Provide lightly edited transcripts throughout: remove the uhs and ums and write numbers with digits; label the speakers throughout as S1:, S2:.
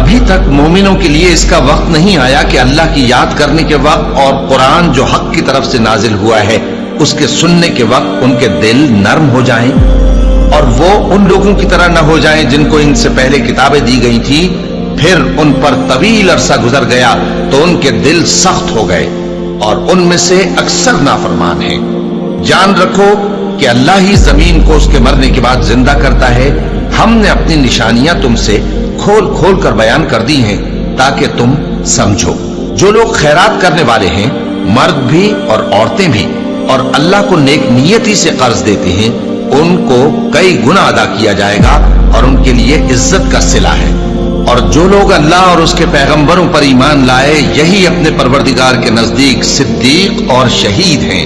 S1: ابھی تک مومنوں کے لیے اس کا وقت نہیں آیا کہ اللہ کی یاد کرنے کے وقت اور قرآن جو حق کی طرف سے نازل ہوا ہے اس کے سننے کے وقت ان کے دل نرم ہو جائیں اور وہ ان لوگوں کی طرح نہ ہو جائیں جن کو ان سے پہلے کتابیں دی گئی تھی، پھر ان پر طویل عرصہ گزر گیا تو ان کے دل سخت ہو گئے اور ان میں سے اکثر نافرمان ہیں۔ جان رکھو کہ اللہ ہی زمین کو اس کے مرنے کے بعد زندہ کرتا ہے۔ ہم نے اپنی نشانیاں تم سے کھول کھول کر بیان کر دی ہیں تاکہ تم سمجھو۔ جو لوگ خیرات کرنے والے ہیں، مرد بھی اور عورتیں بھی، اور اللہ کو نیک نیتی سے قرض دیتے ہیں، ان کو کئی گنا ادا کیا جائے گا اور ان کے لیے عزت کا صلہ ہے۔ اور جو لوگ اللہ اور اس کے پیغمبروں پر ایمان لائے، یہی اپنے پروردگار کے نزدیک صدیق اور شہید ہیں۔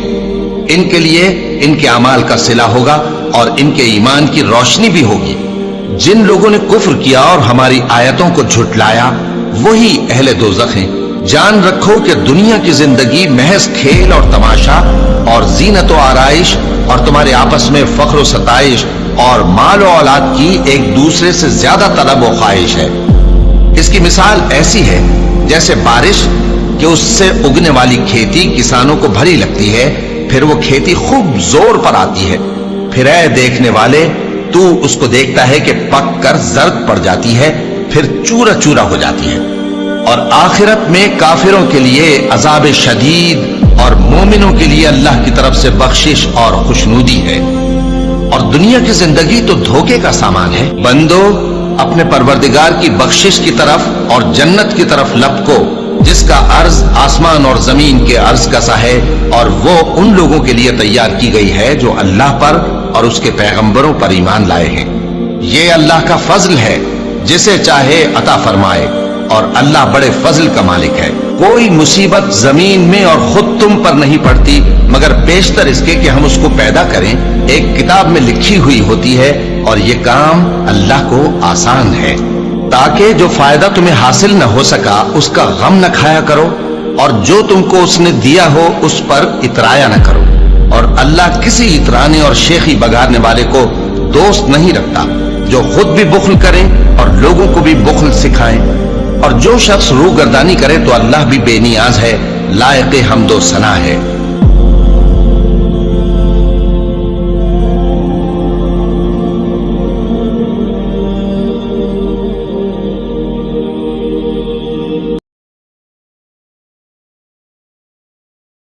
S1: ان کے لیے ان کے اعمال کا صلہ ہوگا اور ان کے ایمان کی روشنی بھی ہوگی۔ جن لوگوں نے کفر کیا اور ہماری آیتوں کو جھٹلایا، وہی اہل دوزخ ہیں۔ جان رکھو کہ دنیا کی زندگی محض کھیل اور تماشا اور زینت و آرائش اور تمہارے آپس میں فخر و ستائش اور مال و اولاد کی ایک دوسرے سے زیادہ طلب و خواہش ہے۔ اس کی مثال ایسی ہے جیسے بارش کہ اس سے اگنے والی کھیتی کسانوں کو بھری لگتی ہے، پھر وہ کھیتی خوب زور پر آتی ہے، پھر اے دیکھنے والے تو اس کو دیکھتا ہے کہ پک کر زرد پڑ جاتی ہے، پھر چورا چورا ہو جاتی ہے۔ اور آخرت میں کافروں کے لیے عذاب شدید اور مومنوں کے لیے اللہ کی طرف سے بخشش اور خوشنودی ہے۔ اور دنیا کی زندگی تو دھوکے کا سامان ہے۔ بندو اپنے پروردگار کی بخشش کی طرف اور جنت کی طرف لپکو جس کا عرض آسمان اور زمین کے عرض کا سا ہے، اور وہ ان لوگوں کے لیے تیار کی گئی ہے جو اللہ پر اور اس کے پیغمبروں پر ایمان لائے ہیں۔ یہ اللہ کا فضل ہے، جسے چاہے عطا فرمائے، اور اللہ بڑے فضل کا مالک ہے۔ کوئی مصیبت زمین میں اور خود تم پر نہیں پڑتی مگر بیشتر اس کے کہ ہم اس کو پیدا کریں ایک کتاب میں لکھی ہوئی ہوتی ہے، اور یہ کام اللہ کو آسان ہے۔ تاکہ جو فائدہ تمہیں حاصل نہ ہو سکا اس کا غم نہ کھایا کرو، اور جو تم کو اس نے دیا ہو اس پر اترایا نہ کرو۔ اور اللہ کسی اترانے اور شیخی بگاڑنے والے کو دوست نہیں رکھتا جو خود بھی بخل کرے اور لوگوں کو بھی بخل سکھائے۔ اور جو شخص روح گردانی کرے تو اللہ بھی بے نیاز ہے، لائق حمد و ثنا ہے۔